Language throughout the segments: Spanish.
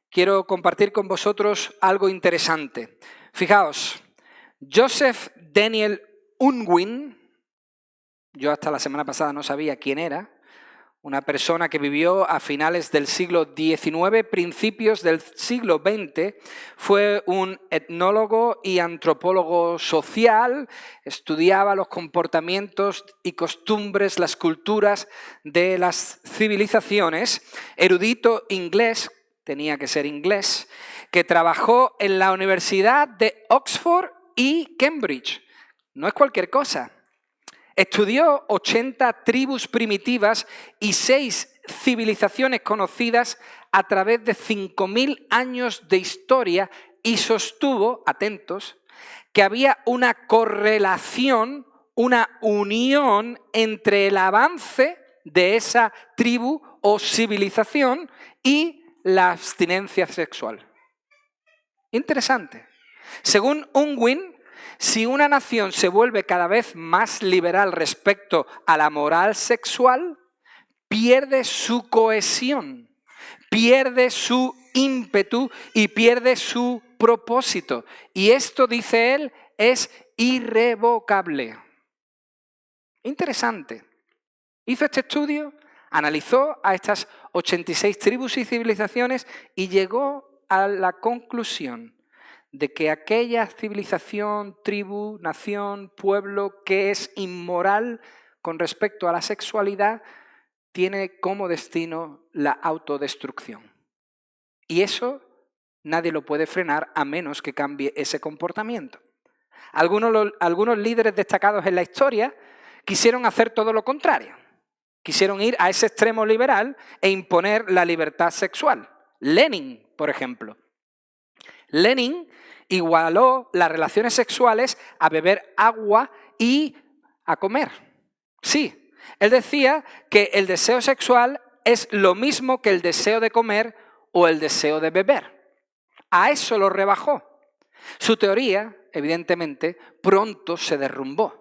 quiero compartir con vosotros algo interesante. Fijaos, Joseph Daniel Unwin, yo hasta la semana pasada no sabía quién era, una persona que vivió a finales del siglo XIX, principios del siglo XX, fue un etnólogo y antropólogo social, estudiaba los comportamientos y costumbres, las culturas de las civilizaciones, erudito inglés, tenía que ser inglés, que trabajó en la Universidad de Oxford y Cambridge. No es cualquier cosa. Estudió 80 tribus primitivas y 6 civilizaciones conocidas a través de 5.000 años de historia y sostuvo, atentos, que había una correlación, una unión entre el avance de esa tribu o civilización y la abstinencia sexual. Interesante. Según Unwin, si una nación se vuelve cada vez más liberal respecto a la moral sexual, pierde su cohesión, pierde su ímpetu y pierde su propósito. Y esto, dice él, es irrevocable. Interesante. Hizo este estudio, analizó a estas 86 tribus y civilizaciones y llegó a la conclusión de que aquella civilización, tribu, nación, pueblo que es inmoral con respecto a la sexualidad tiene como destino la autodestrucción. Y eso nadie lo puede frenar a menos que cambie ese comportamiento. Algunos líderes destacados en la historia quisieron hacer todo lo contrario. Quisieron ir a ese extremo liberal e imponer la libertad sexual. Lenin, por ejemplo. Lenin igualó las relaciones sexuales a beber agua y a comer. Sí, él decía que el deseo sexual es lo mismo que el deseo de comer o el deseo de beber. A eso lo rebajó. Su teoría, evidentemente, pronto se derrumbó.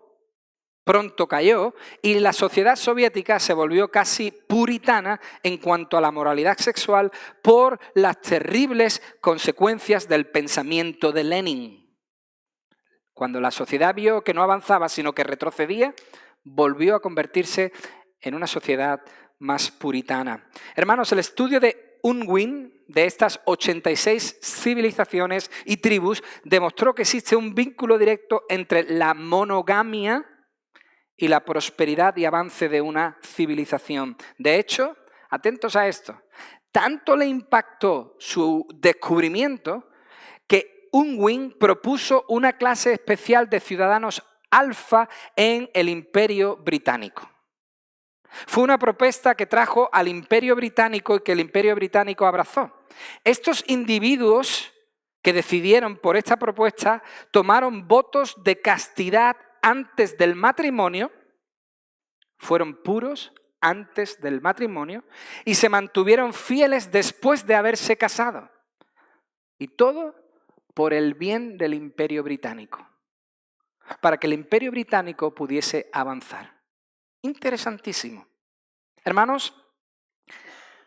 Pronto cayó y la sociedad soviética se volvió casi puritana en cuanto a la moralidad sexual por las terribles consecuencias del pensamiento de Lenin. Cuando la sociedad vio que no avanzaba, sino que retrocedía, volvió a convertirse en una sociedad más puritana. Hermanos, el estudio de Unwin, de estas 86 civilizaciones y tribus, demostró que existe un vínculo directo entre la monogamia y la prosperidad y avance de una civilización. De hecho, atentos a esto, tanto le impactó su descubrimiento que Unwin propuso una clase especial de ciudadanos alfa en el Imperio Británico. Fue una propuesta que trajo al Imperio Británico y que el Imperio Británico abrazó. Estos individuos que decidieron por esta propuesta tomaron votos de castidad antes del matrimonio, fueron puros antes del matrimonio y se mantuvieron fieles después de haberse casado. Y todo por el bien del Imperio Británico, para que el Imperio Británico pudiese avanzar. Interesantísimo. Hermanos,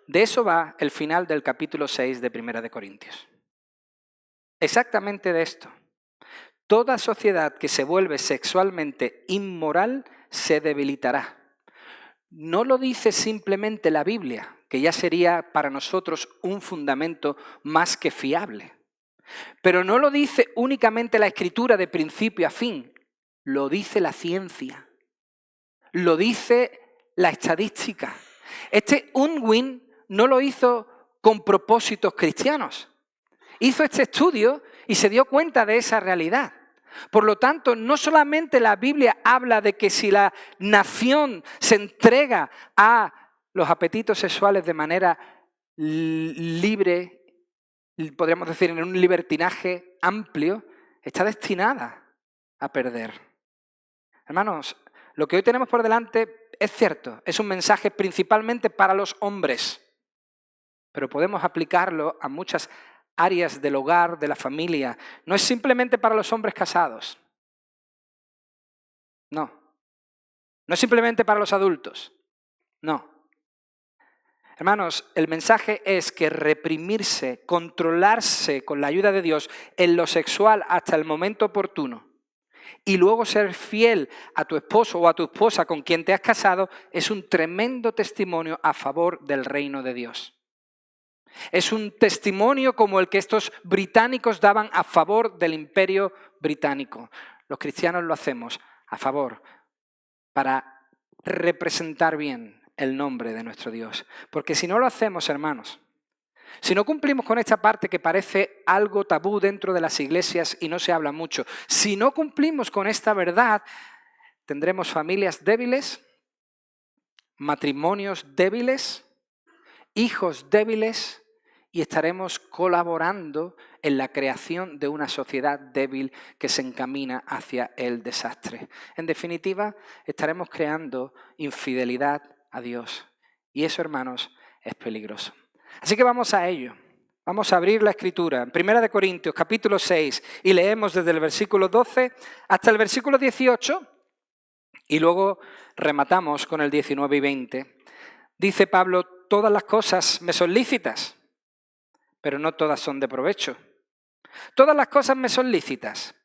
de eso va el final del capítulo 6 de Primera de Corintios. Exactamente de esto. Toda sociedad que se vuelve sexualmente inmoral se debilitará. No lo dice simplemente la Biblia, que ya sería para nosotros un fundamento más que fiable. Pero no lo dice únicamente la Escritura de principio a fin, lo dice la ciencia, lo dice la estadística. Este Unwin no lo hizo con propósitos cristianos. Hizo este estudio y se dio cuenta de esa realidad. Por lo tanto, no solamente la Biblia habla de que si la nación se entrega a los apetitos sexuales de manera libre, podríamos decir en un libertinaje amplio, está destinada a perder. Hermanos, lo que hoy tenemos por delante es cierto, es un mensaje principalmente para los hombres, pero podemos aplicarlo a muchas áreas del hogar, de la familia. No es simplemente para los hombres casados. No. No es simplemente para los adultos. No. Hermanos, el mensaje es que reprimirse, controlarse con la ayuda de Dios en lo sexual hasta el momento oportuno y luego ser fiel a tu esposo o a tu esposa con quien te has casado es un tremendo testimonio a favor del reino de Dios. Es un testimonio como el que estos británicos daban a favor del imperio británico. Los cristianos lo hacemos a favor para representar bien el nombre de nuestro Dios. Porque si no lo hacemos, hermanos, si no cumplimos con esta parte que parece algo tabú dentro de las iglesias y no se habla mucho, si no cumplimos con esta verdad, tendremos familias débiles, matrimonios débiles, hijos débiles y estaremos colaborando en la creación de una sociedad débil que se encamina hacia el desastre. En definitiva, estaremos creando infidelidad a Dios. Y eso, hermanos, es peligroso. Así que vamos a ello. Vamos a abrir la Escritura en 1 Corintios capítulo 6 y leemos desde el versículo 12 hasta el versículo 18 y luego rematamos con el 19 y 20. Dice Pablo, todas las cosas me son lícitas, pero no todas son de provecho. Todas las cosas me son lícitas,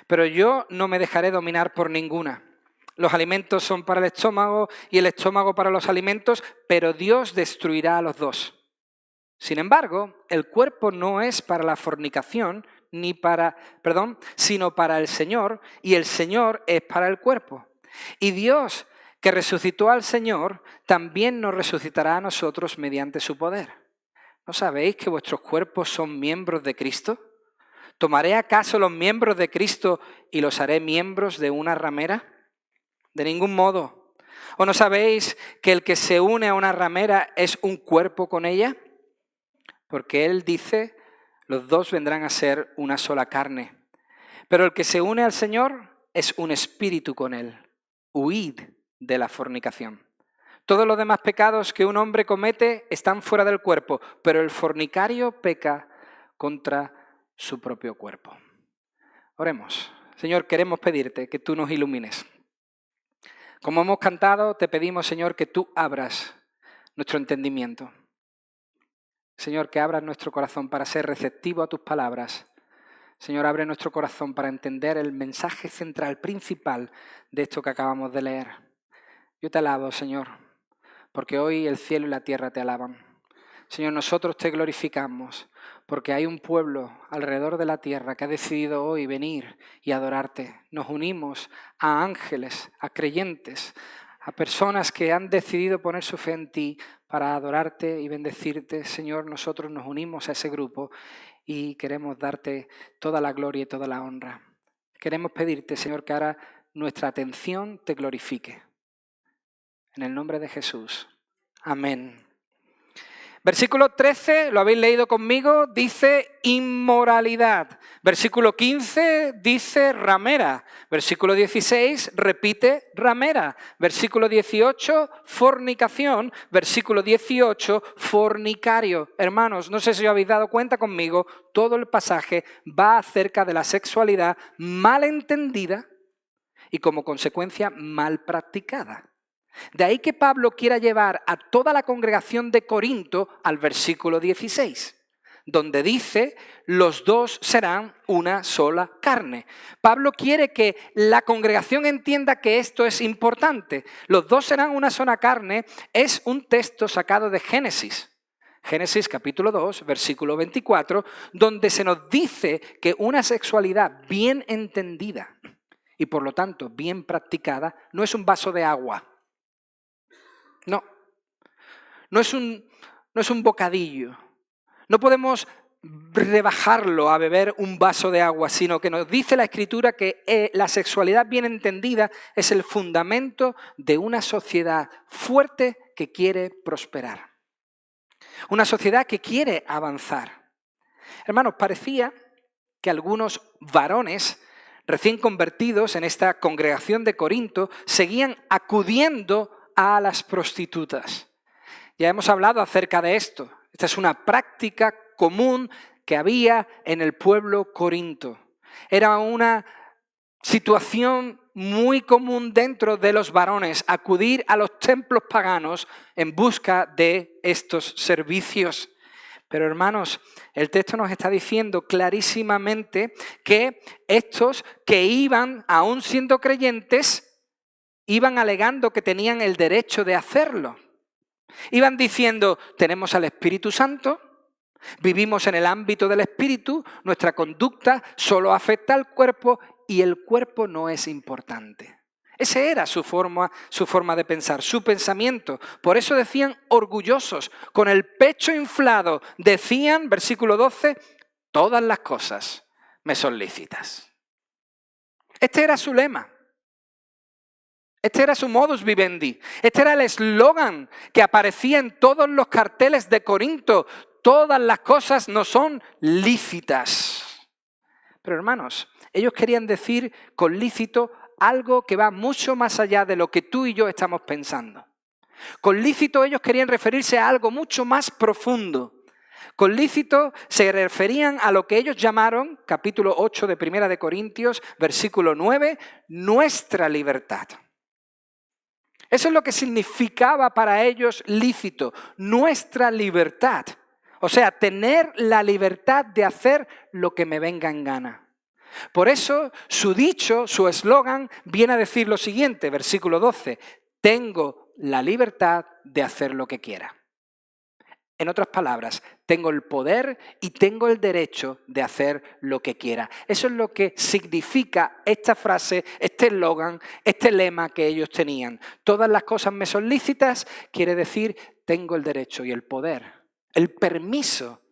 pero yo no me dejaré dominar por ninguna. Los alimentos son para el estómago y el estómago para los alimentos, pero Dios destruirá a los dos. Sin embargo, el cuerpo no es para la fornicación, sino para el Señor, y el Señor es para el cuerpo. Y Dios, que resucitó al Señor, también nos resucitará a nosotros mediante su poder. ¿No sabéis que vuestros cuerpos son miembros de Cristo? ¿Tomaré acaso los miembros de Cristo y los haré miembros de una ramera? De ningún modo. ¿O no sabéis que el que se une a una ramera es un cuerpo con ella? Porque Él dice, los dos vendrán a ser una sola carne. Pero el que se une al Señor es un espíritu con Él. Huid de la fornicación. Todos los demás pecados que un hombre comete están fuera del cuerpo, pero el fornicario peca contra su propio cuerpo. Oremos. Señor, queremos pedirte que tú nos ilumines. Como hemos cantado, te pedimos, Señor, que tú abras nuestro entendimiento. Señor, que abras nuestro corazón para ser receptivo a tus palabras. Señor, abre nuestro corazón para entender el mensaje central, principal de esto que acabamos de leer. Yo te alabo, Señor, porque hoy el cielo y la tierra te alaban. Señor, nosotros te glorificamos porque hay un pueblo alrededor de la tierra que ha decidido hoy venir y adorarte. Nos unimos a ángeles, a creyentes, a personas que han decidido poner su fe en ti para adorarte y bendecirte. Señor, nosotros nos unimos a ese grupo y queremos darte toda la gloria y toda la honra. Queremos pedirte, Señor, que ahora nuestra atención te glorifique. En el nombre de Jesús. Amén. Versículo 13, lo habéis leído conmigo, dice inmoralidad. Versículo 15 dice ramera. Versículo 16 repite ramera. Versículo 18, fornicación. Versículo 18, fornicario. Hermanos, no sé si os habéis dado cuenta conmigo, todo el pasaje va acerca de la sexualidad mal entendida y como consecuencia mal practicada. De ahí que Pablo quiera llevar a toda la congregación de Corinto al versículo 16, donde dice, los dos serán una sola carne. Pablo quiere que la congregación entienda que esto es importante. Los dos serán una sola carne es un texto sacado de Génesis. Génesis capítulo 2, versículo 24, donde se nos dice que una sexualidad bien entendida y por lo tanto bien practicada no es un vaso de agua. No es un bocadillo. No podemos rebajarlo a beber un vaso de agua, sino que nos dice la Escritura que la sexualidad bien entendida es el fundamento de una sociedad fuerte que quiere prosperar. Una sociedad que quiere avanzar. Hermanos, parecía que algunos varones recién convertidos en esta congregación de Corinto seguían acudiendo a las prostitutas. Ya hemos hablado acerca de esto. Esta es una práctica común que había en el pueblo corinto. Era una situación muy común dentro de los varones acudir a los templos paganos en busca de estos servicios. Pero hermanos, el texto nos está diciendo clarísimamente que estos que iban, aún siendo creyentes, iban alegando que tenían el derecho de hacerlo. Iban diciendo, tenemos al Espíritu Santo, vivimos en el ámbito del Espíritu, nuestra conducta solo afecta al cuerpo y el cuerpo no es importante. Esa era su forma de pensar, su pensamiento. Por eso decían orgullosos, con el pecho inflado, decían, versículo 12, todas las cosas me son lícitas. Este era su lema. Este era su modus vivendi. Este era el eslogan que aparecía en todos los carteles de Corinto. Todas las cosas no son lícitas. Pero hermanos, ellos querían decir con lícito algo que va mucho más allá de lo que tú y yo estamos pensando. Con lícito ellos querían referirse a algo mucho más profundo. Con lícito se referían a lo que ellos llamaron, capítulo 8 de Primera de Corintios, versículo 9, nuestra libertad. Eso es lo que significaba para ellos lícito, nuestra libertad. O sea, tener la libertad de hacer lo que me venga en gana. Por eso su dicho, su eslogan, viene a decir lo siguiente, versículo 12, tengo la libertad de hacer lo que quiera. En otras palabras, tengo el poder y tengo el derecho de hacer lo que quiera. Eso es lo que significa esta frase, este eslogan, este lema que ellos tenían. Todas las cosas me son lícitas, quiere decir tengo el derecho y el poder, el permiso.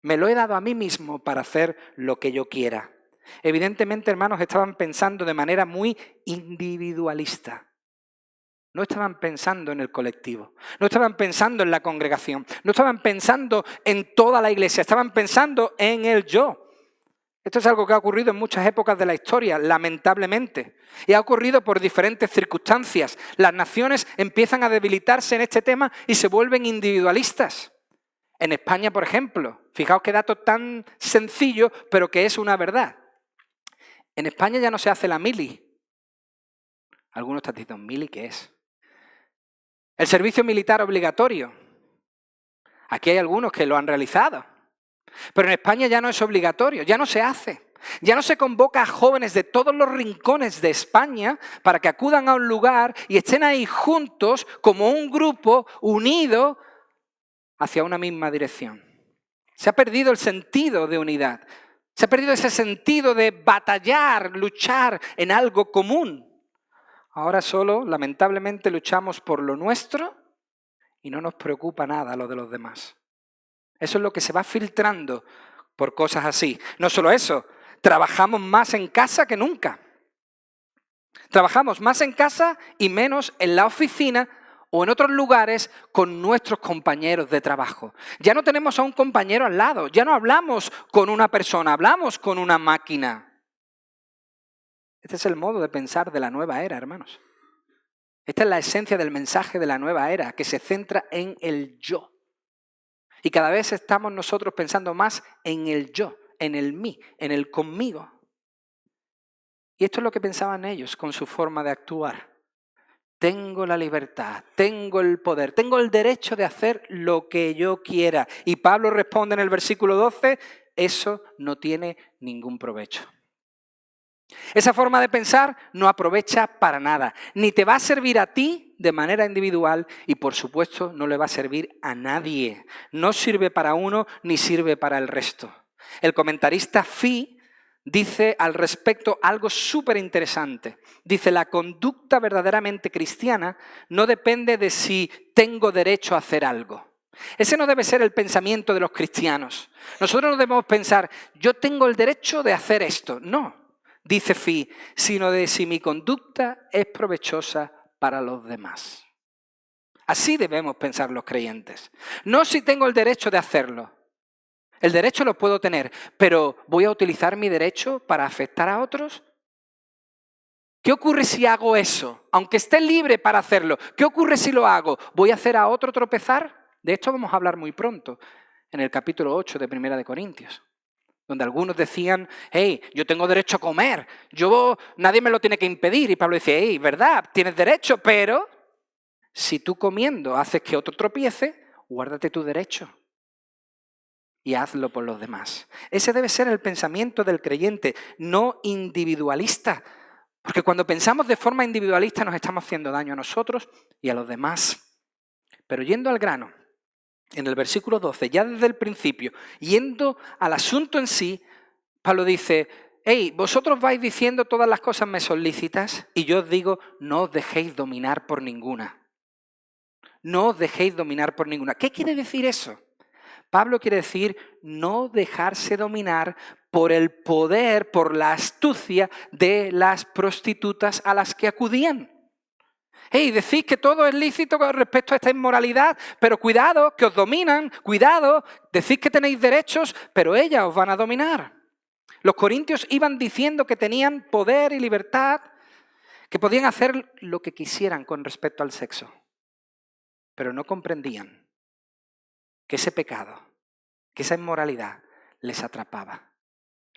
Me lo he dado a mí mismo para hacer lo que yo quiera. Evidentemente, hermanos, estaban pensando de manera muy individualista. No estaban pensando en el colectivo, no estaban pensando en la congregación, no estaban pensando en toda la iglesia, estaban pensando en el yo. Esto es algo que ha ocurrido en muchas épocas de la historia, lamentablemente, y ha ocurrido por diferentes circunstancias. Las naciones empiezan a debilitarse en este tema y se vuelven individualistas. En España, por ejemplo, fijaos qué dato tan sencillo, pero que es una verdad. En España ya no se hace la mili. Algunos están diciendo, ¿mili qué es? El servicio militar obligatorio. Aquí hay algunos que lo han realizado. Pero en España ya no es obligatorio, ya no se hace. Ya no se convoca a jóvenes de todos los rincones de España para que acudan a un lugar y estén ahí juntos como un grupo unido hacia una misma dirección. Se ha perdido el sentido de unidad. Se ha perdido ese sentido de batallar, luchar en algo común. Ahora solo, lamentablemente, luchamos por lo nuestro y no nos preocupa nada lo de los demás. Eso es lo que se va filtrando por cosas así. No solo eso, trabajamos más en casa que nunca. Trabajamos más en casa y menos en la oficina o en otros lugares con nuestros compañeros de trabajo. Ya no tenemos a un compañero al lado, ya no hablamos con una persona, hablamos con una máquina. Este es el modo de pensar de la nueva era, hermanos. Esta es la esencia del mensaje de la nueva era, que se centra en el yo. Y cada vez estamos nosotros pensando más en el yo, en el mí, en el conmigo. Y esto es lo que pensaban ellos con su forma de actuar. Tengo la libertad, tengo el poder, tengo el derecho de hacer lo que yo quiera. Y Pablo responde en el versículo 12, eso no tiene ningún provecho. Esa forma de pensar no aprovecha para nada, ni te va a servir a ti de manera individual y por supuesto no le va a servir a nadie. No sirve para uno ni sirve para el resto. El comentarista Fee dice al respecto algo súper interesante. Dice, la conducta verdaderamente cristiana no depende de si tengo derecho a hacer algo. Ese no debe ser el pensamiento de los cristianos. Nosotros no debemos pensar, yo tengo el derecho de hacer esto. No, dice Fee, sino de si mi conducta es provechosa para los demás. Así debemos pensar los creyentes. No si tengo el derecho de hacerlo. El derecho lo puedo tener, pero ¿voy a utilizar mi derecho para afectar a otros? ¿Qué ocurre si hago eso? Aunque esté libre para hacerlo, ¿qué ocurre si lo hago? ¿Voy a hacer a otro tropezar? De esto vamos a hablar muy pronto, en el capítulo 8 de Primera de Corintios. donde algunos decían, hey, yo tengo derecho a comer, nadie me lo tiene que impedir. Y Pablo decía, hey, verdad, tienes derecho, pero si tú comiendo haces que otro tropiece, guárdate tu derecho y hazlo por los demás. Ese debe ser el pensamiento del creyente, no individualista. Porque cuando pensamos de forma individualista nos estamos haciendo daño a nosotros y a los demás. Pero yendo al grano, en el versículo 12, ya desde el principio, yendo al asunto en sí, Pablo dice, hey, vosotros vais diciendo todas las cosas me son lícitas y yo os digo, no os dejéis dominar por ninguna. No os dejéis dominar por ninguna. ¿Qué quiere decir eso? Pablo quiere decir no dejarse dominar por el poder, por la astucia de las prostitutas a las que acudían. Hey, decís que todo es lícito con respecto a esta inmoralidad, pero cuidado, que os dominan, cuidado, decís que tenéis derechos, pero ellas os van a dominar. Los corintios iban diciendo que tenían poder y libertad, que podían hacer lo que quisieran con respecto al sexo, pero no comprendían que ese pecado, que esa inmoralidad les atrapaba,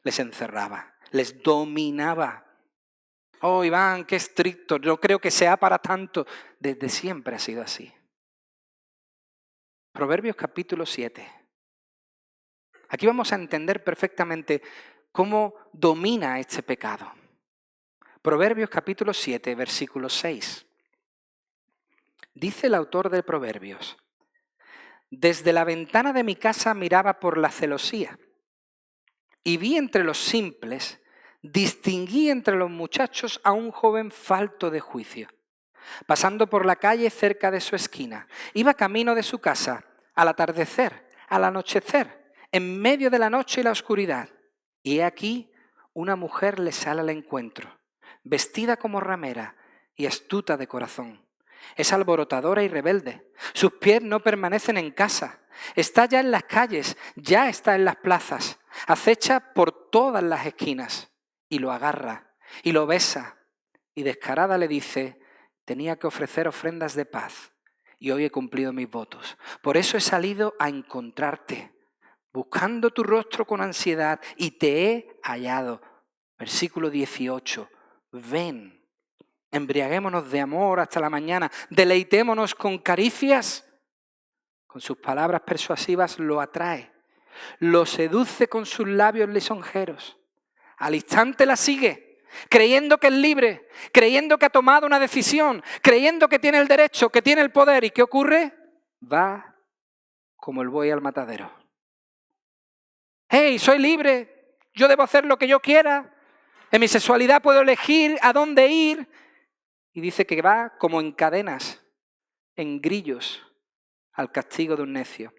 les encerraba, les dominaba. Oh, Iván, qué estricto, no creo que sea para tanto. Desde siempre ha sido así. Proverbios capítulo 7. Aquí vamos a entender perfectamente cómo domina este pecado. Proverbios capítulo 7, versículo 6. Dice el autor de Proverbios, desde la ventana de mi casa miraba por la celosía y vi entre los simples, distinguí entre los muchachos a un joven falto de juicio. Pasando por la calle cerca de su esquina, iba camino de su casa al atardecer, al anochecer, en medio de la noche y la oscuridad. Y he aquí, una mujer le sale al encuentro, vestida como ramera y astuta de corazón. Es alborotadora y rebelde. Sus pies no permanecen en casa. Está ya en las calles, ya está en las plazas. Acecha por todas las esquinas y lo agarra y lo besa. Y descarada le dice, tenía que ofrecer ofrendas de paz y hoy he cumplido mis votos. Por eso he salido a encontrarte, buscando tu rostro con ansiedad y te he hallado. Versículo 18. Ven, embriaguémonos de amor hasta la mañana, deleitémonos con caricias. Con sus palabras persuasivas lo atrae, lo seduce con sus labios lisonjeros. Al instante la sigue, creyendo que es libre, creyendo que ha tomado una decisión, creyendo que tiene el derecho, que tiene el poder. ¿Y qué ocurre? Va como el buey al matadero. ¡Hey, soy libre! Yo debo hacer lo que yo quiera. En mi sexualidad puedo elegir a dónde ir. Y dice que va como en cadenas, en grillos, al castigo de un necio,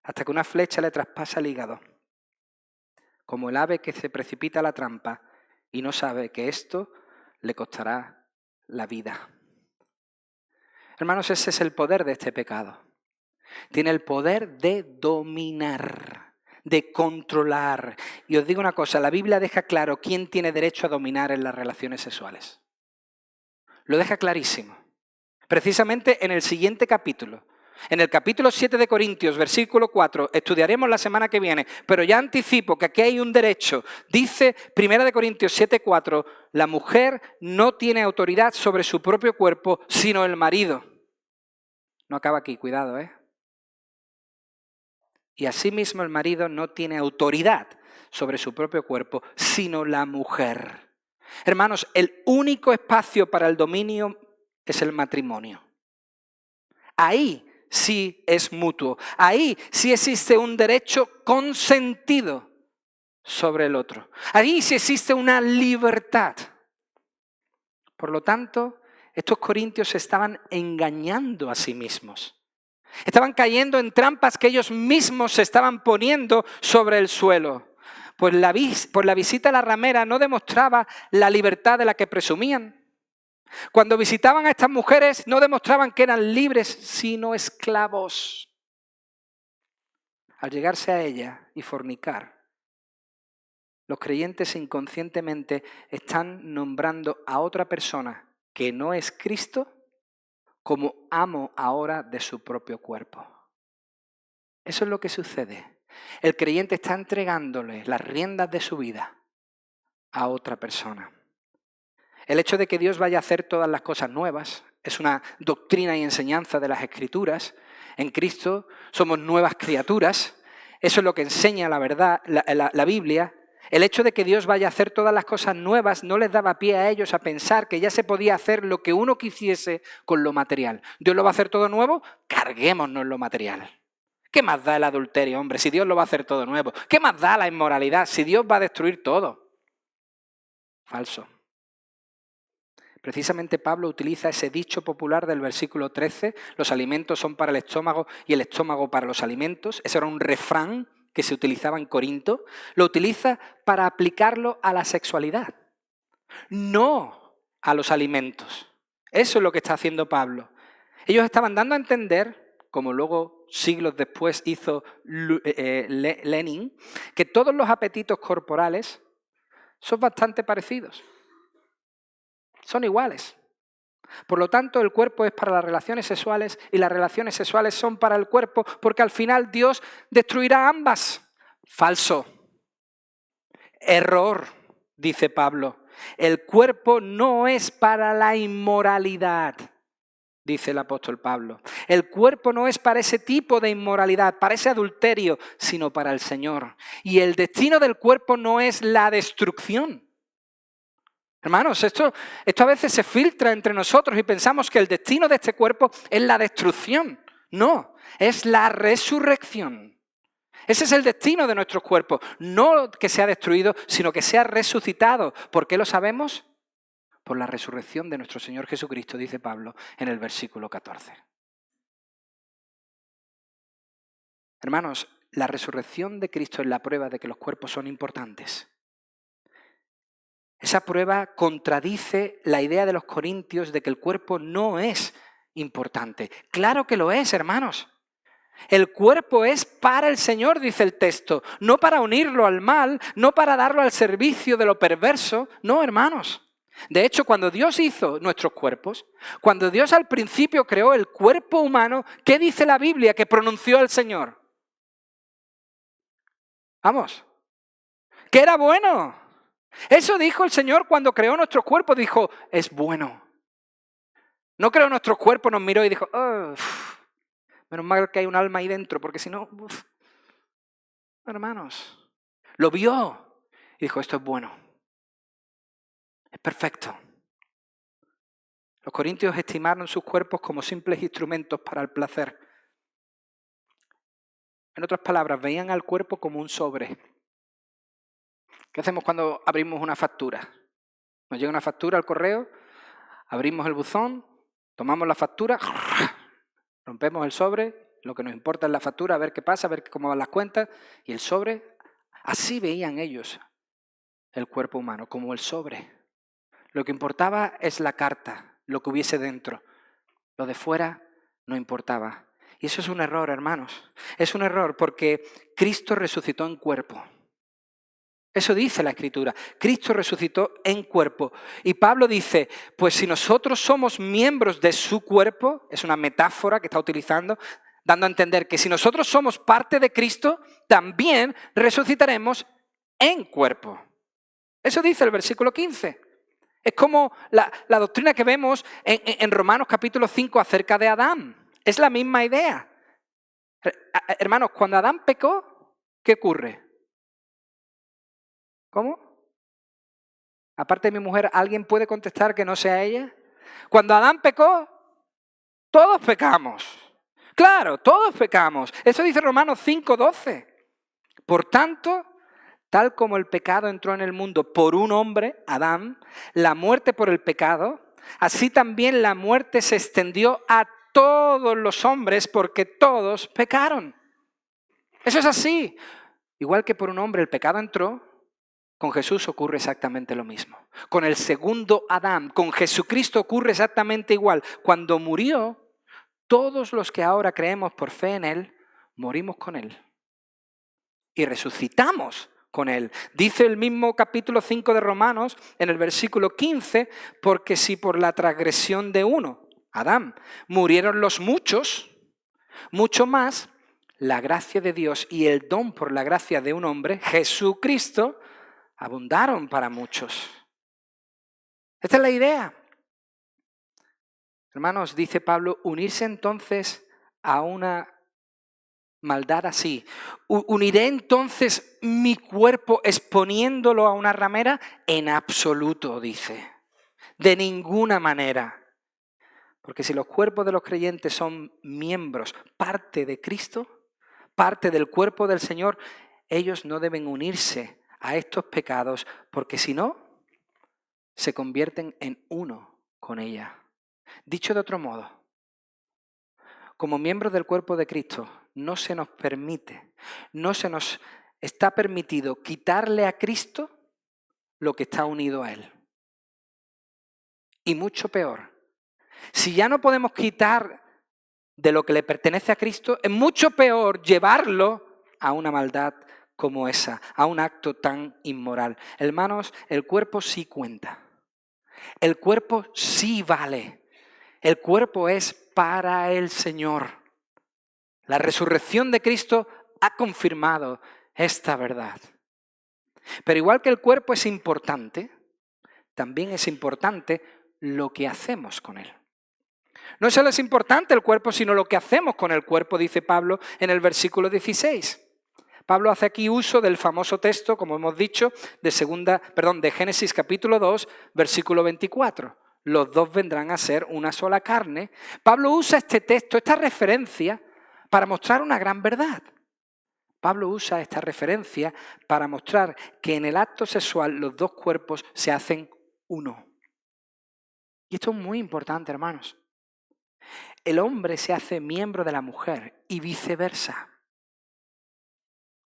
hasta que una flecha le traspasa el hígado. Como el ave que se precipita a la trampa y no sabe que esto le costará la vida. Hermanos, ese es el poder de este pecado. Tiene el poder de dominar, de controlar. Y os digo una cosa, la Biblia deja claro quién tiene derecho a dominar en las relaciones sexuales. Lo deja clarísimo. Precisamente en el siguiente capítulo. En el capítulo 7 de Corintios, versículo 4, estudiaremos la semana que viene, pero ya anticipo que aquí hay un derecho. Dice 1 de Corintios 7:4, la mujer no tiene autoridad sobre su propio cuerpo, sino el marido. No acaba aquí, cuidado, ¿eh? Y asimismo el marido no tiene autoridad sobre su propio cuerpo, sino la mujer. Hermanos, el único espacio para el dominio es el matrimonio. Ahí sí es mutuo. Ahí sí existe un derecho consentido sobre el otro. Ahí sí existe una libertad. Por lo tanto, estos corintios se estaban engañando a sí mismos. Estaban cayendo en trampas que ellos mismos se estaban poniendo sobre el suelo. Pues la visita a la ramera no demostraba la libertad de la que presumían. Cuando visitaban a estas mujeres no demostraban que eran libres, sino esclavos. Al llegarse a ella y fornicar, los creyentes inconscientemente están nombrando a otra persona que no es Cristo como amo ahora de su propio cuerpo. Eso es lo que sucede El creyente está entregándole las riendas de su vida a otra persona. El hecho de que Dios vaya a hacer todas las cosas nuevas es una doctrina y enseñanza de las Escrituras. En Cristo somos nuevas criaturas. Eso es lo que enseña la verdad, la Biblia. El hecho de que Dios vaya a hacer todas las cosas nuevas no les daba pie a ellos a pensar que ya se podía hacer lo que uno quisiese con lo material. ¿Dios lo va a hacer todo nuevo? Carguémonos lo material. ¿Qué más da el adulterio, hombre, si Dios lo va a hacer todo nuevo? ¿Qué más da la inmoralidad si Dios va a destruir todo? Falso. Precisamente Pablo utiliza ese dicho popular del versículo 13, los alimentos son para el estómago y el estómago para los alimentos. Ese era un refrán que se utilizaba en Corinto. Lo utiliza para aplicarlo a la sexualidad, no a los alimentos. Eso es lo que está haciendo Pablo. Ellos estaban dando a entender, como luego siglos después hizo Lenin, que todos los apetitos corporales son bastante parecidos. Son iguales. Por lo tanto, el cuerpo es para las relaciones sexuales y las relaciones sexuales son para el cuerpo porque al final Dios destruirá ambas. Falso. Error, dice Pablo. El cuerpo no es para la inmoralidad, dice el apóstol Pablo. El cuerpo no es para ese tipo de inmoralidad, para ese adulterio, sino para el Señor. Y el destino del cuerpo no es la destrucción. Hermanos, esto a veces se filtra entre nosotros y pensamos que el destino de este cuerpo es la destrucción. No, es la resurrección. Ese es el destino de nuestros cuerpos. No que sea destruido, sino que sea resucitado. ¿Por qué lo sabemos? Por la resurrección de nuestro Señor Jesucristo, dice Pablo en el versículo 14. Hermanos, la resurrección de Cristo es la prueba de que los cuerpos son importantes. Esa prueba contradice la idea de los corintios de que el cuerpo no es importante. Claro que lo es, hermanos. El cuerpo es para el Señor, dice el texto, no para unirlo al mal, no para darlo al servicio de lo perverso. No, hermanos. De hecho, cuando Dios hizo nuestros cuerpos, cuando Dios al principio creó el cuerpo humano, ¿qué dice la Biblia que pronunció el Señor? Vamos, que era bueno. Eso dijo el Señor cuando creó nuestros cuerpos, dijo, es bueno. No creó nuestros cuerpos, nos miró y dijo, oh, menos mal que hay un alma ahí dentro, porque si no, hermanos, lo vio y dijo, esto es bueno, es perfecto. Los corintios estimaron sus cuerpos como simples instrumentos para el placer. En otras palabras, veían al cuerpo como un sobre. ¿Qué hacemos cuando abrimos una factura? Nos llega una factura al correo, abrimos el buzón, tomamos la factura, rompemos el sobre, lo que nos importa es la factura, a ver qué pasa, a ver cómo van las cuentas, y el sobre, así veían ellos el cuerpo humano, como el sobre. Lo que importaba es la carta, lo que hubiese dentro. Lo de fuera no importaba. Y eso es un error, hermanos. Es un error porque Cristo resucitó en cuerpo. Eso dice la Escritura. Cristo resucitó en cuerpo. Y Pablo dice, pues si nosotros somos miembros de su cuerpo, es una metáfora que está utilizando, dando a entender que si nosotros somos parte de Cristo, también resucitaremos en cuerpo. Eso dice el versículo 15. Es como la doctrina que vemos en Romanos capítulo 5 acerca de Adán. Es la misma idea. Hermanos, cuando Adán pecó, ¿qué ocurre? ¿Cómo? Aparte de mi mujer, ¿alguien puede contestar que no sea ella? Cuando Adán pecó, todos pecamos. Claro, todos pecamos. Eso dice Romanos 5:12. Por tanto, tal como el pecado entró en el mundo por un hombre, Adán, la muerte por el pecado, así también la muerte se extendió a todos los hombres porque todos pecaron. Eso es así. Igual que por un hombre el pecado entró, con Jesús ocurre exactamente lo mismo. Con el segundo Adán, con Jesucristo ocurre exactamente igual. Cuando murió, todos los que ahora creemos por fe en Él, morimos con Él. Y resucitamos con Él. Dice el mismo capítulo 5 de Romanos, en el versículo 15, porque si por la transgresión de uno, Adán, murieron los muchos, mucho más la gracia de Dios y el don por la gracia de un hombre, Jesucristo, abundaron para muchos. Esta es la idea. Hermanos, dice Pablo, unirse entonces a una maldad así. ¿Uniré entonces mi cuerpo exponiéndolo a una ramera? En absoluto, dice. De ninguna manera. Porque si los cuerpos de los creyentes son miembros, parte de Cristo, parte del cuerpo del Señor, ellos no deben unirse a estos pecados, porque si no, se convierten en uno con ella. Dicho de otro modo, como miembros del cuerpo de Cristo, no se nos permite, no se nos está permitido quitarle a Cristo lo que está unido a Él. Y mucho peor, si ya no podemos quitar de lo que le pertenece a Cristo, es mucho peor llevarlo a una maldad como esa, a un acto tan inmoral. Hermanos, el cuerpo sí cuenta. El cuerpo sí vale. El cuerpo es para el Señor. La resurrección de Cristo ha confirmado esta verdad. Pero igual que el cuerpo es importante, también es importante lo que hacemos con él. No solo es importante el cuerpo, sino lo que hacemos con el cuerpo, dice Pablo en el versículo 16. Pablo hace aquí uso del famoso texto, como hemos dicho, de Génesis capítulo 2, versículo 24. Los dos vendrán a ser una sola carne. Pablo usa este texto, esta referencia, para mostrar una gran verdad. Pablo usa esta referencia para mostrar que en el acto sexual los dos cuerpos se hacen uno. Y esto es muy importante, hermanos. El hombre se hace miembro de la mujer y viceversa.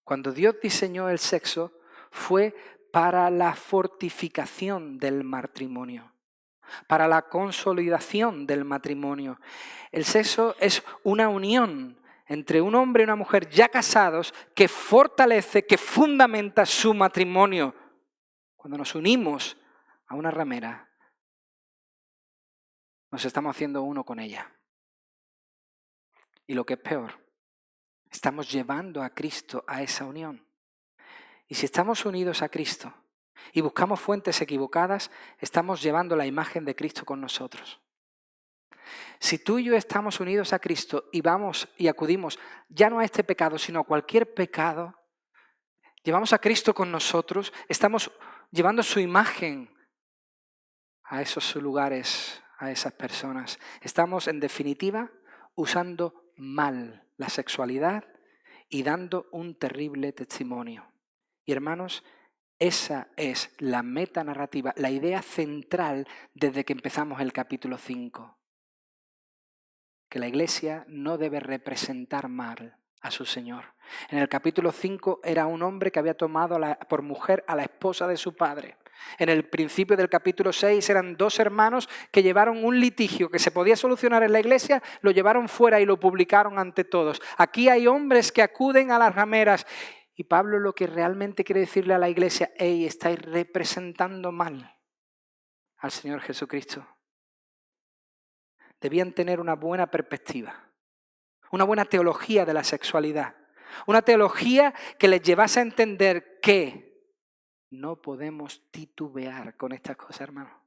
Cuando Dios diseñó el sexo, fue para la fortificación del matrimonio, para la consolidación del matrimonio. El sexo es una unión entre un hombre y una mujer ya casados que fortalece, que fundamenta su matrimonio. Cuando nos unimos a una ramera, nos estamos haciendo uno con ella. Y lo que es peor, estamos llevando a Cristo a esa unión. Y si estamos unidos a Cristo y buscamos fuentes equivocadas, estamos llevando la imagen de Cristo con nosotros. Si tú y yo estamos unidos a Cristo y vamos y acudimos ya no a este pecado, sino a cualquier pecado, llevamos a Cristo con nosotros, estamos llevando su imagen a esos lugares, a esas personas. Estamos, en definitiva, usando mal la sexualidad y dando un terrible testimonio. Y hermanos, esa es la metanarrativa, la idea central desde que empezamos el capítulo 5. Que la Iglesia no debe representar mal a su Señor. En el capítulo 5 era un hombre que había tomado por mujer a la esposa de su padre. En el principio del capítulo 6 eran dos hermanos que llevaron un litigio que se podía solucionar en la Iglesia, lo llevaron fuera y lo publicaron ante todos. Aquí hay hombres que acuden a las rameras y Pablo lo que realmente quiere decirle a la Iglesia: hey, estáis representando mal al Señor Jesucristo. Debían tener una buena perspectiva, una buena teología de la sexualidad, una teología que les llevase a entender que no podemos titubear con estas cosas, hermano.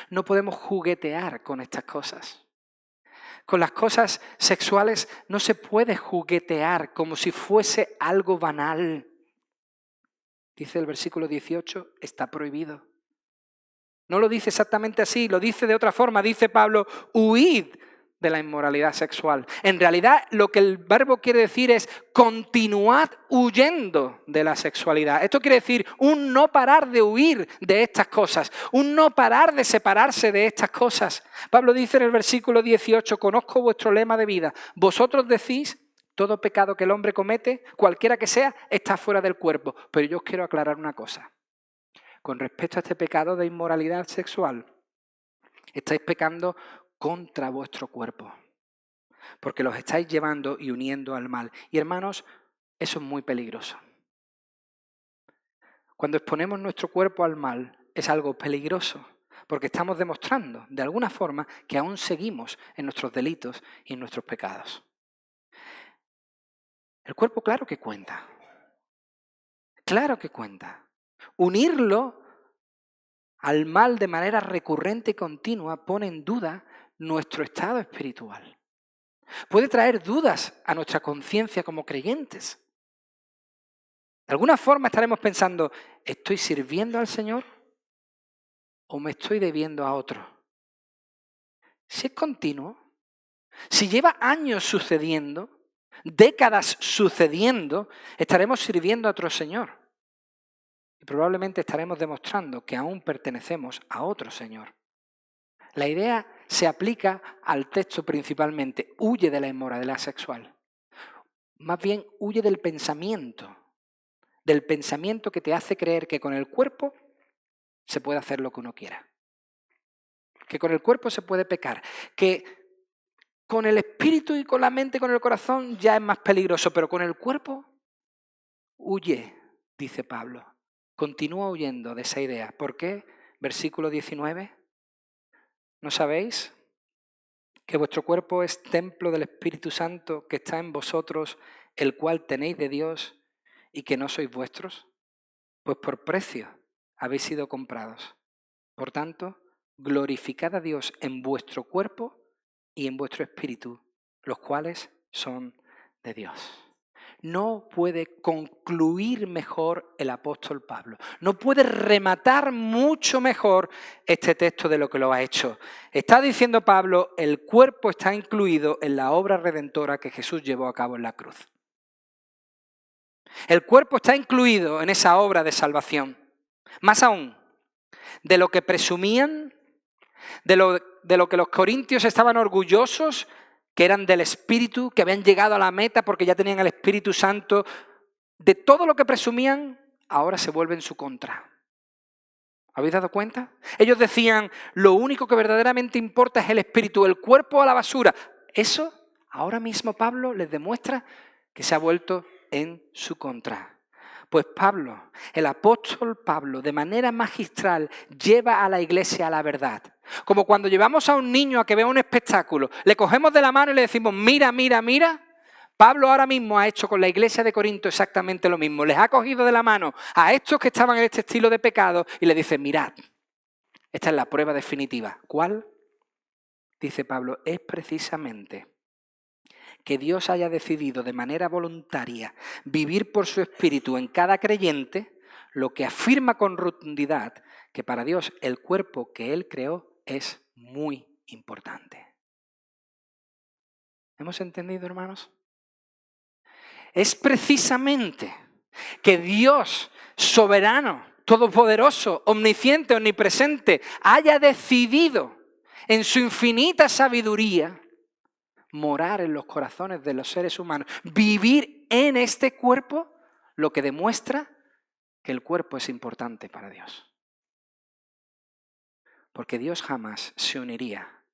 No podemos juguetear con estas cosas. Con las cosas sexuales no se puede juguetear como si fuese algo banal. Dice el versículo 18, está prohibido. No lo dice exactamente así, lo dice de otra forma. Dice Pablo, huid de la inmoralidad sexual. En realidad, lo que el verbo quiere decir es continuad huyendo de la sexualidad. Esto quiere decir un no parar de huir de estas cosas, un no parar de separarse de estas cosas. Pablo dice en el versículo 18, conozco vuestro lema de vida. Vosotros decís, todo pecado que el hombre comete, cualquiera que sea, está fuera del cuerpo. Pero yo os quiero aclarar una cosa. Con respecto a este pecado de inmoralidad sexual, estáis pecando contra vuestro cuerpo, porque los estáis llevando y uniendo al mal. Y hermanos, eso es muy peligroso. Cuando exponemos nuestro cuerpo al mal, es algo peligroso, porque estamos demostrando, de alguna forma, que aún seguimos en nuestros delitos y en nuestros pecados. El cuerpo claro que cuenta. Claro que cuenta. Unirlo al mal de manera recurrente y continua pone en duda nuestro estado espiritual. Puede traer dudas a nuestra conciencia como creyentes. De alguna forma estaremos pensando, ¿estoy sirviendo al Señor o me estoy debiendo a otro? Si es continuo, si lleva años sucediendo, décadas sucediendo, estaremos sirviendo a otro Señor. Y probablemente estaremos demostrando que aún pertenecemos a otro Señor. La idea se aplica al texto principalmente. Huye de la inmoralidad sexual. Más bien, huye del pensamiento que te hace creer que con el cuerpo se puede hacer lo que uno quiera. Que con el cuerpo se puede pecar. Que con el espíritu y con la mente y con el corazón ya es más peligroso, pero con el cuerpo huye, dice Pablo. Continúa huyendo de esa idea. ¿Por qué? Versículo 19. ¿No sabéis que vuestro cuerpo es templo del Espíritu Santo que está en vosotros, el cual tenéis de Dios y que no sois vuestros? Pues por precio habéis sido comprados. Por tanto, glorificad a Dios en vuestro cuerpo y en vuestro espíritu, los cuales son de Dios. No puede concluir mejor el apóstol Pablo. No puede rematar mucho mejor este texto de lo que lo ha hecho. Está diciendo Pablo, el cuerpo está incluido en la obra redentora que Jesús llevó a cabo en la cruz. El cuerpo está incluido en esa obra de salvación. Más aún, de lo que presumían, de lo que los corintios estaban orgullosos, que eran del Espíritu, que habían llegado a la meta porque ya tenían el Espíritu Santo, de todo lo que presumían, ahora se vuelve en su contra. ¿Habéis dado cuenta? Ellos decían, lo único que verdaderamente importa es el Espíritu, el cuerpo a la basura. Eso, ahora mismo Pablo les demuestra que se ha vuelto en su contra. Pues Pablo, el apóstol Pablo, de manera magistral, lleva a la iglesia a la verdad. Como cuando llevamos a un niño a que vea un espectáculo, le cogemos de la mano y le decimos, mira, mira, mira. Pablo ahora mismo ha hecho con la iglesia de Corinto exactamente lo mismo. Les ha cogido de la mano a estos que estaban en este estilo de pecado y les dice, mirad, esta es la prueba definitiva. ¿Cuál? Dice Pablo, es precisamente que Dios haya decidido de manera voluntaria vivir por su espíritu en cada creyente, lo que afirma con rotundidad que para Dios el cuerpo que Él creó es muy importante. ¿Hemos entendido, hermanos? Es precisamente que Dios, soberano, todopoderoso, omnisciente, omnipresente, haya decidido en su infinita sabiduría morar en los corazones de los seres humanos, vivir en este cuerpo, lo que demuestra que el cuerpo es importante para Dios. Porque Dios jamás se uniría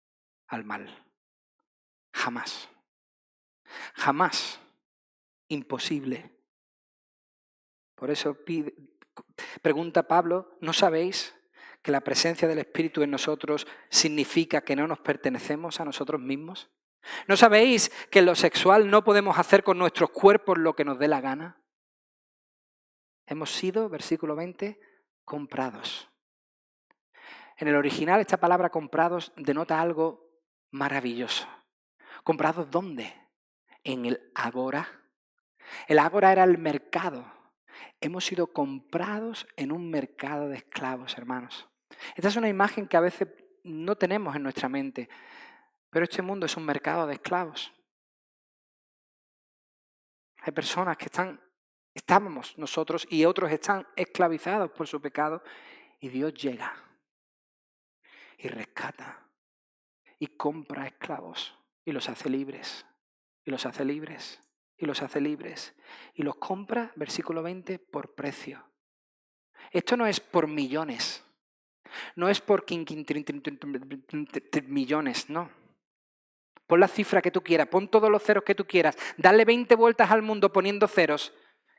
al mal. Jamás. Jamás. Imposible. Por eso pregunta Pablo, ¿no sabéis que la presencia del Espíritu en nosotros significa que no nos pertenecemos a nosotros mismos? ¿No sabéis que en lo sexual no podemos hacer con nuestros cuerpos lo que nos dé la gana? Hemos sido, versículo 20, comprados. En el original esta palabra comprados denota algo maravilloso. ¿Comprados dónde? En el agora. El agora era el mercado. Hemos sido comprados en un mercado de esclavos, hermanos. Esta es una imagen que a veces no tenemos en nuestra mente, pero este mundo es un mercado de esclavos. Hay personas que estábamos nosotros y otros están esclavizados por su pecado y Dios llega y rescata y compra esclavos y los hace libres y los hace libres y los hace libres y los compra, versículo 20, por precio. Esto no es por millones, no es por millones, no. Pon la cifra que tú quieras, pon todos los ceros que tú quieras, dale 20 vueltas al mundo poniendo ceros,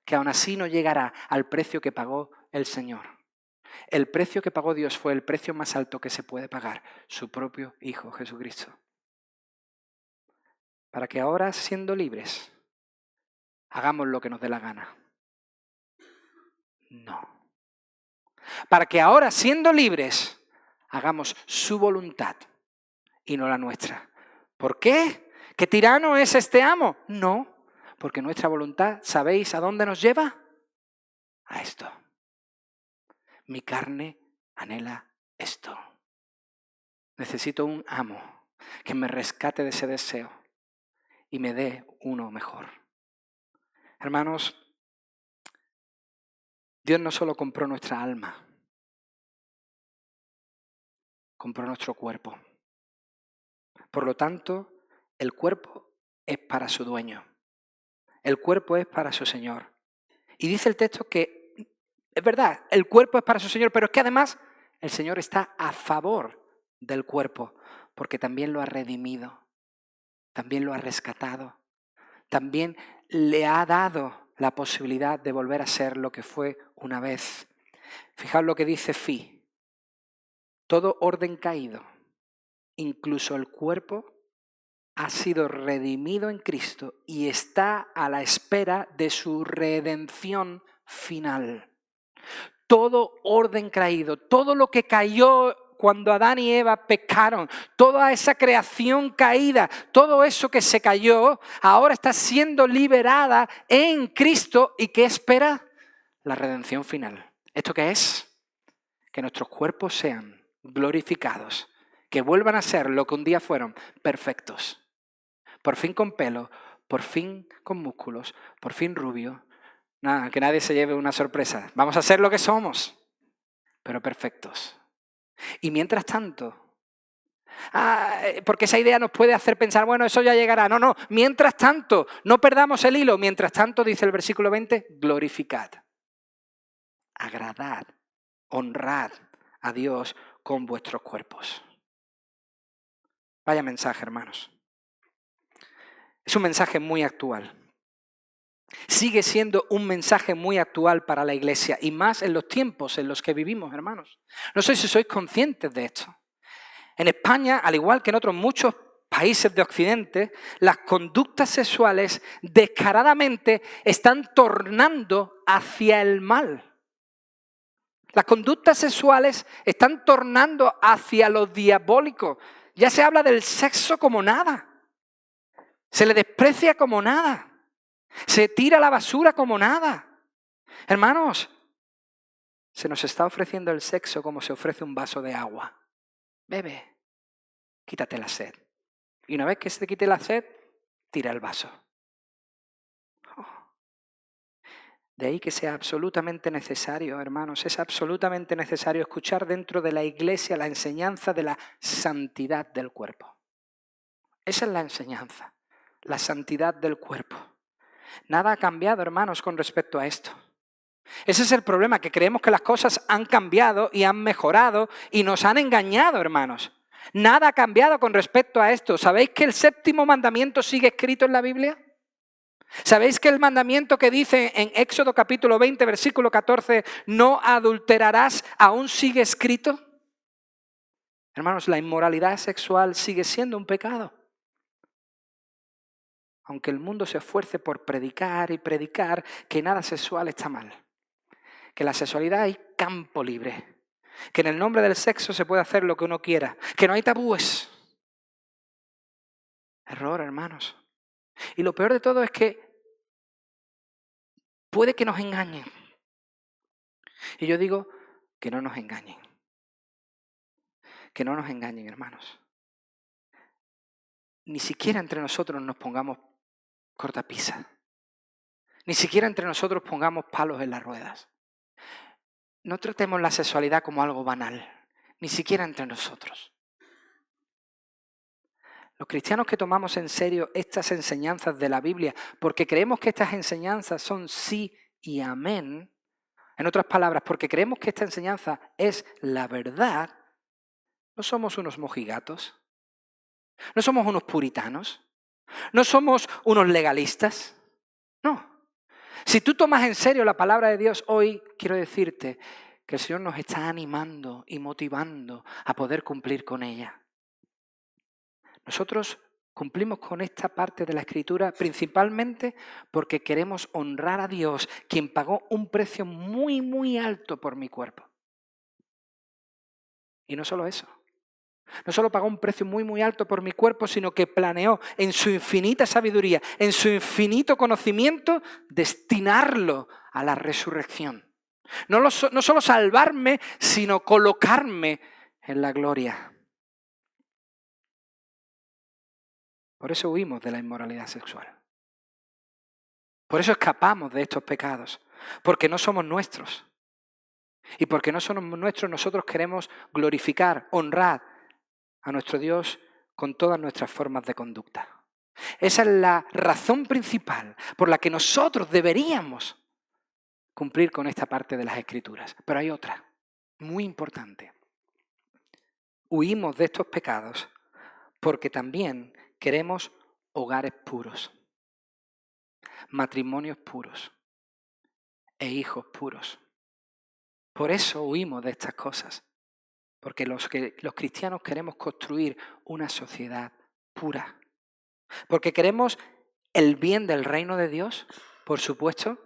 que aún así no llegará al precio que pagó el Señor. El precio que pagó Dios fue el precio más alto que se puede pagar, su propio Hijo Jesucristo. Para que ahora, siendo libres, hagamos lo que nos dé la gana. No. Para que ahora, siendo libres, hagamos su voluntad y no la nuestra. ¿Por qué? ¿Qué tirano es este amo? No, porque nuestra voluntad, ¿sabéis a dónde nos lleva? A esto. Mi carne anhela esto. Necesito un amo que me rescate de ese deseo y me dé uno mejor. Hermanos, Dios no solo compró nuestra alma, compró nuestro cuerpo. Por lo tanto, el cuerpo es para su dueño. El cuerpo es para su Señor. Y dice el texto que, es verdad, el cuerpo es para su Señor, pero es que además el Señor está a favor del cuerpo, porque también lo ha redimido, también lo ha rescatado, también le ha dado la posibilidad de volver a ser lo que fue una vez. Fijaos lo que dice Fi. Todo orden caído, incluso el cuerpo, ha sido redimido en Cristo y está a la espera de su redención final. Todo orden caído, todo lo que cayó cuando Adán y Eva pecaron, toda esa creación caída, todo eso que se cayó, ahora está siendo liberada en Cristo. ¿Y qué espera? La redención final. ¿Esto qué es? Que nuestros cuerpos sean glorificados, que vuelvan a ser lo que un día fueron, perfectos. Por fin con pelo, por fin con músculos, por fin rubio. Nada, que nadie se lleve una sorpresa. Vamos a ser lo que somos, pero perfectos. Y mientras tanto, porque esa idea nos puede hacer pensar, bueno, eso ya llegará. No, mientras tanto, no perdamos el hilo. Mientras tanto, dice el versículo 20, glorificad, agradad, honrad a Dios con vuestros cuerpos. Vaya mensaje, hermanos. Es un mensaje muy actual. Sigue siendo un mensaje muy actual para la iglesia y más en los tiempos en los que vivimos, hermanos. No sé si sois conscientes de esto. En España, al igual que en otros muchos países de Occidente, las conductas sexuales descaradamente están tornando hacia el mal. Las conductas sexuales están tornando hacia lo diabólico. Ya se habla del sexo como nada. Se le desprecia como nada. Se tira a la basura como nada. Hermanos, se nos está ofreciendo el sexo como se ofrece un vaso de agua. Bebe, quítate la sed. Y una vez que se te quite la sed, tira el vaso. De ahí que sea absolutamente necesario, hermanos, es absolutamente necesario escuchar dentro de la iglesia la enseñanza de la santidad del cuerpo. Esa es la enseñanza, la santidad del cuerpo. Nada ha cambiado, hermanos, con respecto a esto. Ese es el problema, que creemos que las cosas han cambiado y han mejorado y nos han engañado, hermanos. Nada ha cambiado con respecto a esto. ¿Sabéis que el 7º mandamiento sigue escrito en la Biblia? ¿Sabéis que el mandamiento que dice en Éxodo capítulo 20, versículo 14, no adulterarás, aún sigue escrito? Hermanos, la inmoralidad sexual sigue siendo un pecado. Aunque el mundo se esfuerce por predicar y predicar que nada sexual está mal. Que la sexualidad hay campo libre. Que en el nombre del sexo se puede hacer lo que uno quiera. Que no hay tabúes. Error, hermanos. Y lo peor de todo es que puede que nos engañen. Y yo digo que no nos engañen. Que no nos engañen, hermanos. Ni siquiera entre nosotros nos pongamos cortapisas. Ni siquiera entre nosotros pongamos palos en las ruedas. No tratemos la sexualidad como algo banal. Ni siquiera entre nosotros. Los cristianos que tomamos en serio estas enseñanzas de la Biblia, porque creemos que estas enseñanzas son sí y amén, en otras palabras, porque creemos que esta enseñanza es la verdad, no somos unos mojigatos, no somos unos puritanos, no somos unos legalistas, no. Si tú tomas en serio la palabra de Dios hoy, quiero decirte que el Señor nos está animando y motivando a poder cumplir con ella. Nosotros Cumplimos con esta parte de la Escritura principalmente porque queremos honrar a Dios, quien pagó un precio muy, muy alto por mi cuerpo. Y no solo eso. No solo pagó un precio muy, muy alto por mi cuerpo, sino que planeó en su infinita sabiduría, en su infinito conocimiento, destinarlo a la resurrección. No solo salvarme, sino colocarme en la gloria. Por eso huimos de la inmoralidad sexual. Por eso escapamos de estos pecados, porque no somos nuestros. Y porque no somos nuestros, nosotros queremos glorificar, honrar a nuestro Dios con todas nuestras formas de conducta. Esa es la razón principal por la que nosotros deberíamos cumplir con esta parte de las Escrituras. Pero hay otra, muy importante. Huimos de estos pecados porque también queremos hogares puros, matrimonios puros e hijos puros. Por eso huimos de estas cosas, porque los cristianos queremos construir una sociedad pura, porque queremos el bien del reino de Dios, por supuesto,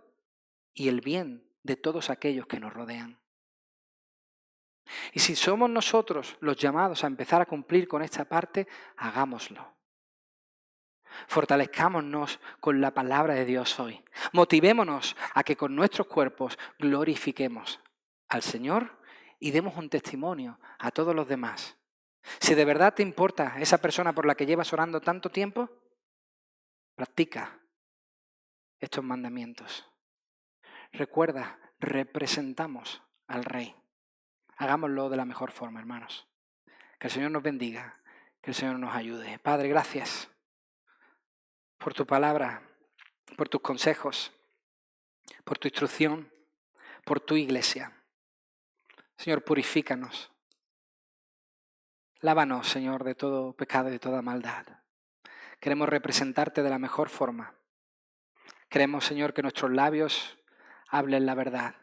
y el bien de todos aquellos que nos rodean. Y si somos nosotros los llamados a empezar a cumplir con esta parte, hagámoslo. Fortalezcámonos con la palabra de Dios hoy. Motivémonos a que con nuestros cuerpos glorifiquemos al Señor y demos un testimonio a todos los demás. Si de verdad te importa esa persona por la que llevas orando tanto tiempo, practica estos mandamientos. Recuerda, representamos al Rey. Hagámoslo de la mejor forma, hermanos. Que el Señor nos bendiga, que el Señor nos ayude. Padre, gracias por tu palabra, por tus consejos, por tu instrucción, por tu iglesia. Señor, purifícanos. Lávanos, Señor, de todo pecado y de toda maldad. Queremos representarte de la mejor forma. Queremos, Señor, que nuestros labios hablen la verdad,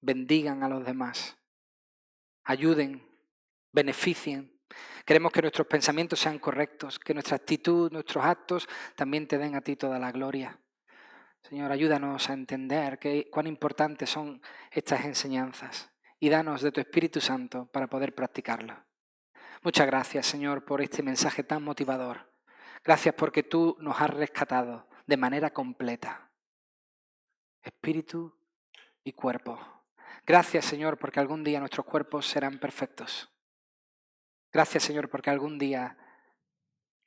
bendigan a los demás, ayuden, beneficien. Queremos que nuestros pensamientos sean correctos, que nuestra actitud, nuestros actos también te den a ti toda la gloria. Señor, ayúdanos a entender cuán importantes son estas enseñanzas y danos de tu Espíritu Santo para poder practicarlo. Muchas gracias, Señor, por este mensaje tan motivador. Gracias porque tú nos has rescatado de manera completa, espíritu y cuerpo. Gracias, Señor, porque algún día nuestros cuerpos serán perfectos. Gracias, Señor, porque algún día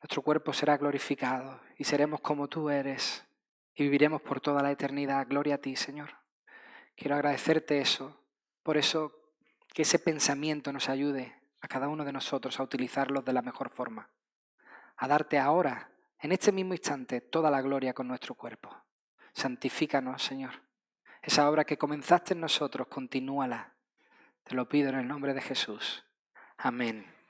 nuestro cuerpo será glorificado y seremos como tú eres y viviremos por toda la eternidad. Gloria a ti, Señor. Quiero agradecerte eso, por eso que ese pensamiento nos ayude a cada uno de nosotros a utilizarlos de la mejor forma, a darte ahora, en este mismo instante, toda la gloria con nuestro cuerpo. Santifícanos, Señor. Esa obra que comenzaste en nosotros, continúala. Te lo pido en el nombre de Jesús. Amén.